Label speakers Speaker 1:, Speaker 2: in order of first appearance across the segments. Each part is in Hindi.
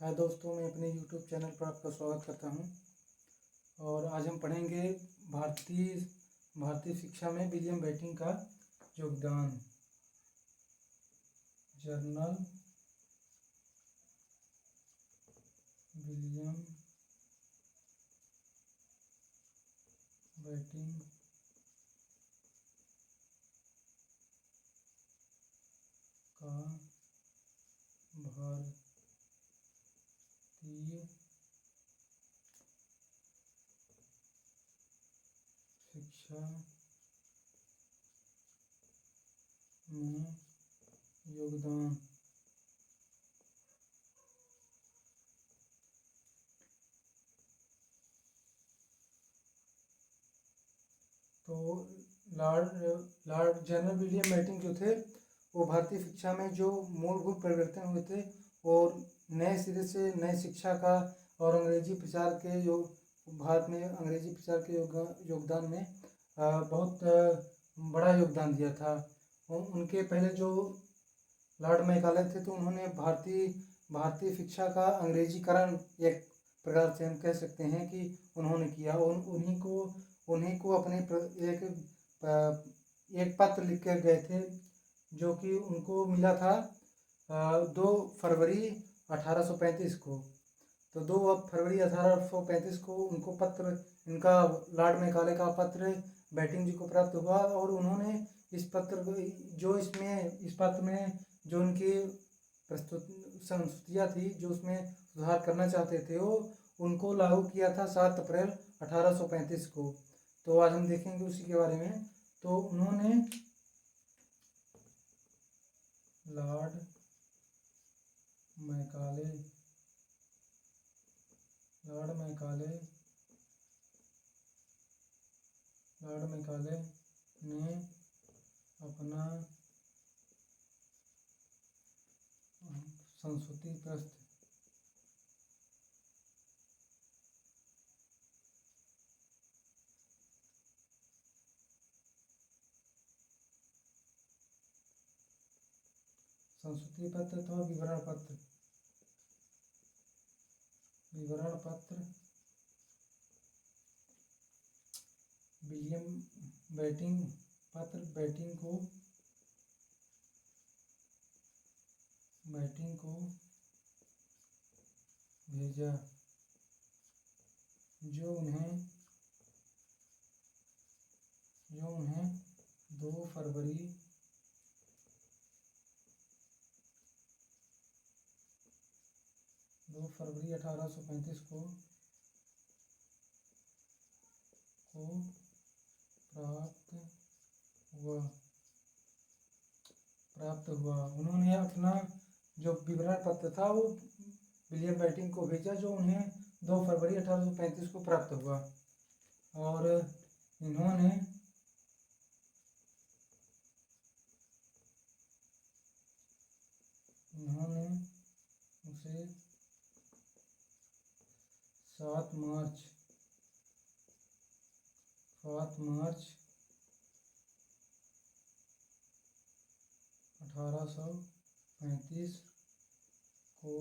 Speaker 1: हाय दोस्तों, मैं अपने YouTube चैनल पर आपका स्वागत करता हूं। और आज हम पढ़ेंगे भारतीय शिक्षा में विलियम बेंटिक का योगदान। जर्नल विलियम बेंटिक का भारतीय शिक्षा में योगदान। तो लॉर्ड जनरल विलियम बेंटिक जो थे वो भारतीय शिक्षा में जो मूलभूत परिवर्तन हुए थे और नए सिरे से नई शिक्षा का और अंग्रेजी प्रचार के भारत में अंग्रेजी प्रचार के योगदान में बहुत बड़ा योगदान दिया था। उनके पहले जो लॉर्ड मैकाले थे तो उन्होंने भारतीय शिक्षा का अंग्रेजीकरण एक प्रकार से हम कह सकते हैं कि उन्होंने किया और उन्हीं को अपने एक पत्र लिख कर गए थे जो कि उनको मिला था 2 फरवरी 1835 को। तो 2 फरवरी 1835 को उनको इनका लॉर्ड मैकाले का पत्र बेंटिक जी को प्राप्त हुआ और उन्होंने इस पत्र में जो उनकी संस्तुतियाँ थी जो उसमें सुधार करना चाहते थे वो उनको लागू किया था 7 अप्रैल 1835 को। तो आज हम देखेंगे उसी के बारे में। तो उन्होंने लॉर्ड मैकाले ने अपना संस्तुति पत्र अथवा विवरण पत्र विलियम बेंटिक को भेजा जो उन्हें 2 फरवरी 1835 को प्राप्त हुआ। उन्होंने अपना जो विवरण पत्र था वो विलियम बेंटिक को भेजा जो उन्हें 2 फरवरी 1835 को प्राप्त हुआ और इन्होंने उसे 7 मार्च 1835 को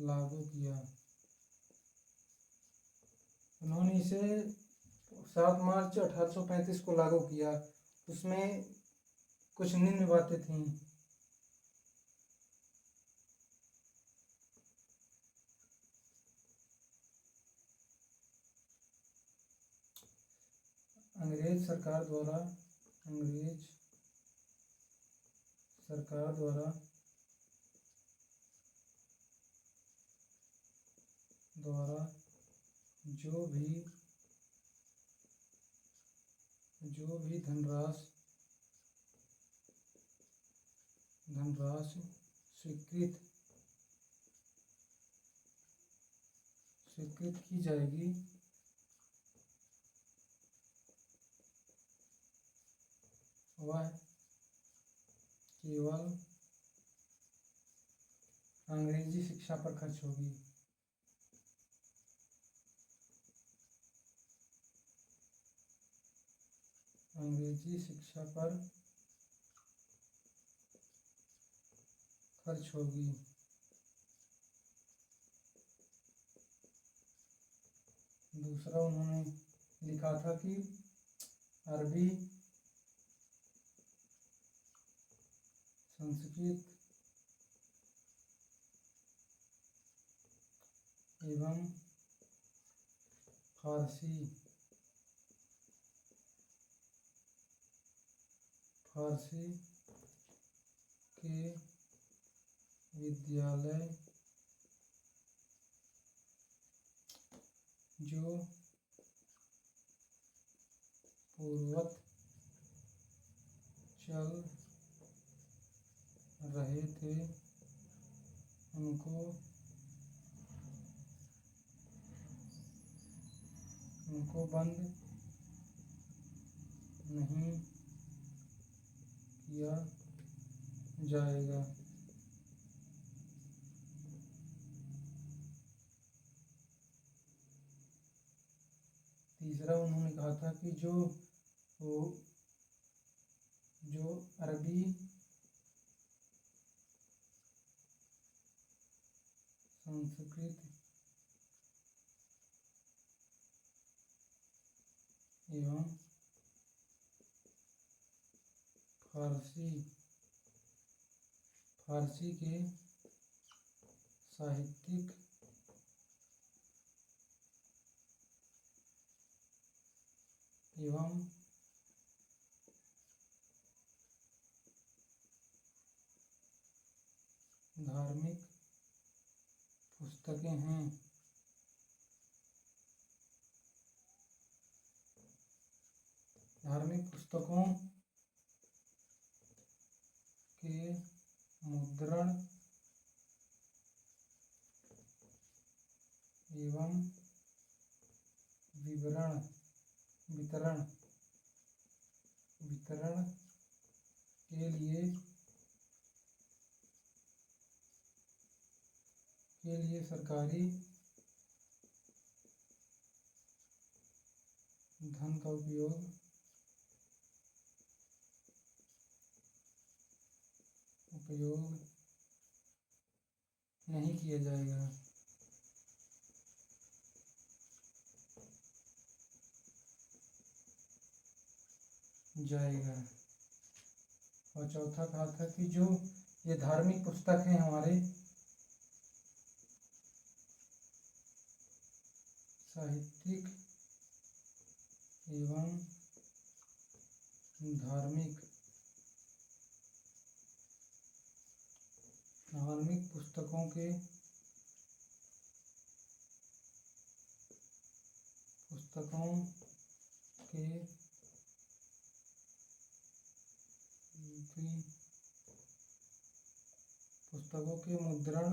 Speaker 1: लागू किया। उन्होंने इसे 7 मार्च 1835 को लागू किया। उसमें कुछ निम्न बातें थीं। अंग्रेज सरकार द्वारा जो भी धनराशि स्वीकृत की जाएगी वह केवल अंग्रेजी शिक्षा पर खर्च होगी। अंग्रेजी शिक्षा पर खर्च होगी। दूसरा उन्होंने लिखा था कि अरबी, संस्कृत एवं फारसी के विद्यालय जो पूर्ववत चल रहे थे उनको बंद नहीं किया जाएगा। तीसरा उन्होंने कहा था कि जो अरबी, संस्कृत एवं फारसी के साहित्यिक एवं धार्मिक पुस्तकें हैं। धार्मिक पुस्तकों के मुद्रण एवं वितरण के लिए सरकारी धन का उपयोग नहीं किया जाएगा। और चौथा कहा था कि जो ये धार्मिक पुस्तक हैं हमारे साहित्यिक एवं धार्मिक पुस्तकों के मुद्रण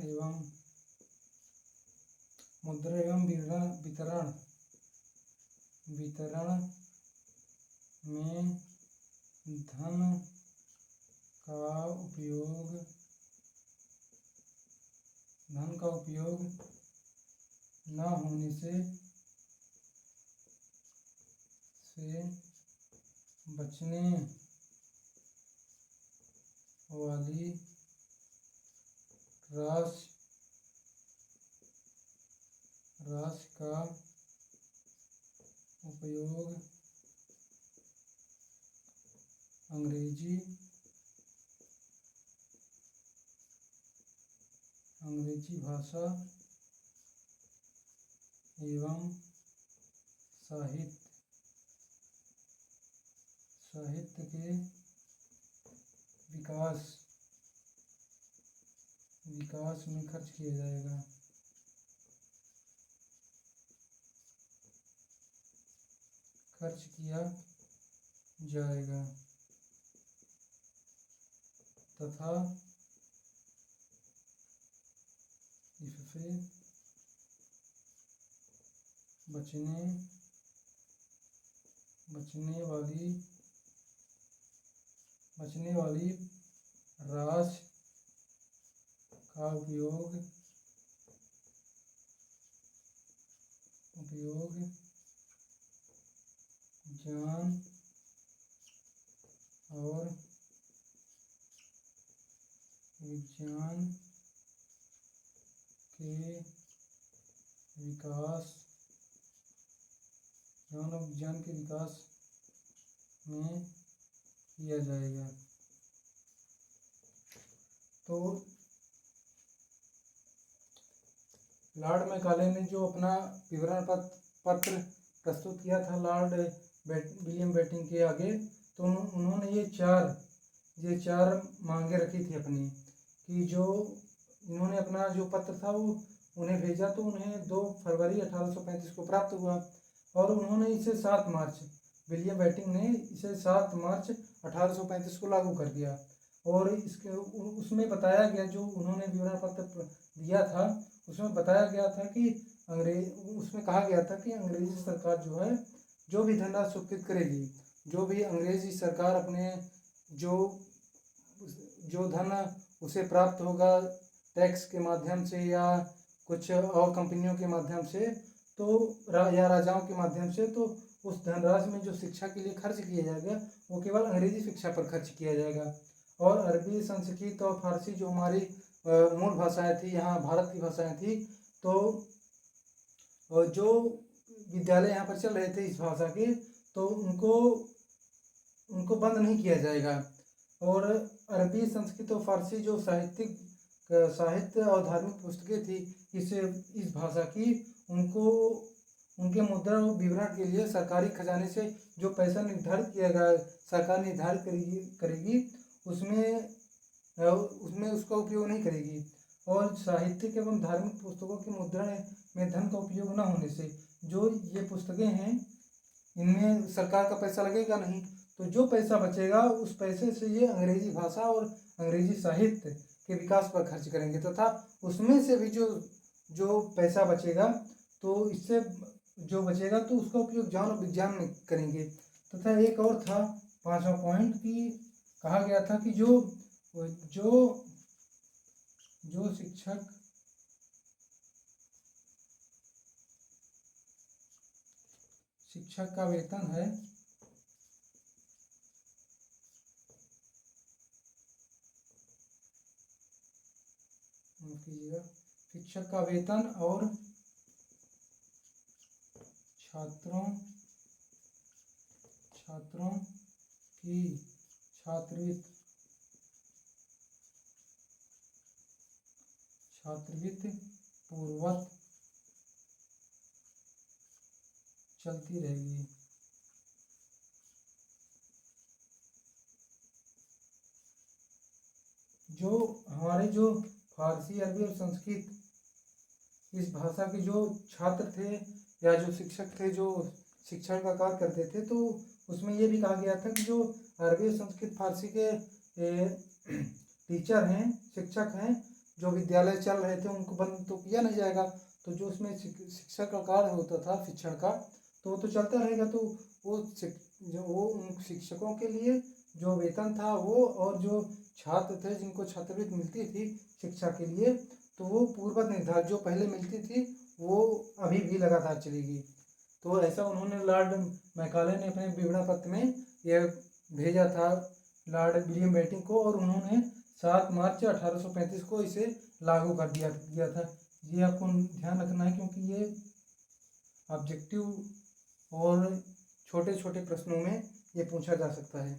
Speaker 1: एवं वितरण में धन का उपयोग न होने से बचने वाली राशि का उपयोग अंग्रेजी भाषा एवं साहित्य के विकास में खर्च किया जाएगा तथा इससे बचने वाली राशि का उपयोग ज्ञान और विज्ञान के विकास ज्ञान और विज्ञान के विकास में किया जाएगा। तो लॉर्ड मैकाले ने जो अपना विवरण पत्र प्रस्तुत किया था लॉर्ड विलियम बेंटिंक के आगे, तो उन्होंने ये चार मांगे रखी थी अपनी, कि जो इन्होंने अपना जो पत्र था वो उन्हें भेजा, तो उन्हें 2 फरवरी 1835 को प्राप्त हुआ, और उन्होंने इसे 7 मार्च विलियम बेंटिंक ने इसे 7 मार्च 1835 को लागू कर दिया। और इसके उसमें बताया गया, जो उन्होंने विवरण पत्र दिया था उसमें बताया गया था कि उसमें कहा गया था कि अंग्रेजी सरकार जो है जो भी धनराशि स्वीकृत करेगी, जो भी अंग्रेजी सरकार अपने जो धन उसे प्राप्त होगा टैक्स के माध्यम से या कुछ और कंपनियों के माध्यम से, तो या राजाओं के माध्यम से, तो उस धनराशि में जो शिक्षा के लिए खर्च किया जाएगा वो केवल अंग्रेजी शिक्षा पर खर्च किया जाएगा। और अरबी, संस्कृत और फारसी जो हमारी मूल भाषाएं थी, यहाँ भारत की भाषाएं थी, तो जो विद्यालय यहाँ पर चल रहे थे इस भाषा के, तो उनको बंद नहीं किया जाएगा। और अरबी, संस्कृत और फारसी जो साहित्य और धार्मिक पुस्तकें थी इस भाषा की, उनके मुद्रण और विवरण के लिए सरकारी खजाने से जो पैसा निर्धारित किया गया, सरकार निर्धारित करेगी उसमें उसका उपयोग नहीं करेगी। और साहित्यिक एवं धार्मिक पुस्तकों के मुद्रण में धन का उपयोग न होने से जो ये पुस्तकें हैं इनमें सरकार का पैसा लगेगा नहीं, तो जो पैसा बचेगा उस पैसे से ये अंग्रेजी भाषा और अंग्रेजी साहित्य के विकास पर खर्च करेंगे, तथा उसमें से भी जो पैसा बचेगा, तो इससे जो बचेगा तो उसका उपयोग ज्ञान और विज्ञान में करेंगे। तथा एक और था 5वां पॉइंट की कहा गया था कि जो शिक्षक का वेतन है शिक्षक का वेतन और छात्रों की छात्रवृत्ति पूर्ववत चलती रहेगी। जो हमारे जो फारसी, अरबी और संस्कृत इस भाषा के जो छात्र थे या जो शिक्षक थे जो शिक्षण का कार्य करते थे, तो उसमें ये भी कहा गया था कि जो अरबी, संस्कृत, फारसी के टीचर हैं, शिक्षक हैं, जो विद्यालय चल रहे थे उनको बंद तो किया नहीं जाएगा, तो जो उसमें शिक्षक का कार्य होता था शिक्षण का, तो वो तो चलता रहेगा। तो वो उन शिक्षकों के लिए जो वेतन था वो, और जो छात्र थे जिनको छात्रवृत्ति मिलती थी शिक्षा के लिए, तो वो पूर्ववत निर्धारित जो पहले मिलती थी वो अभी भी लगातार चलेगी। तो ऐसा उन्होंने लॉर्ड मैकाले ने अपने विवरण पत्र में यह भेजा था लॉर्ड विलियम बेंटिंक को, और उन्होंने 7 मार्च 1835 को इसे लागू कर दिया था। ये आपको ध्यान रखना है, क्योंकि ये ऑब्जेक्टिव और छोटे छोटे प्रश्नों में ये पूछा जा सकता है।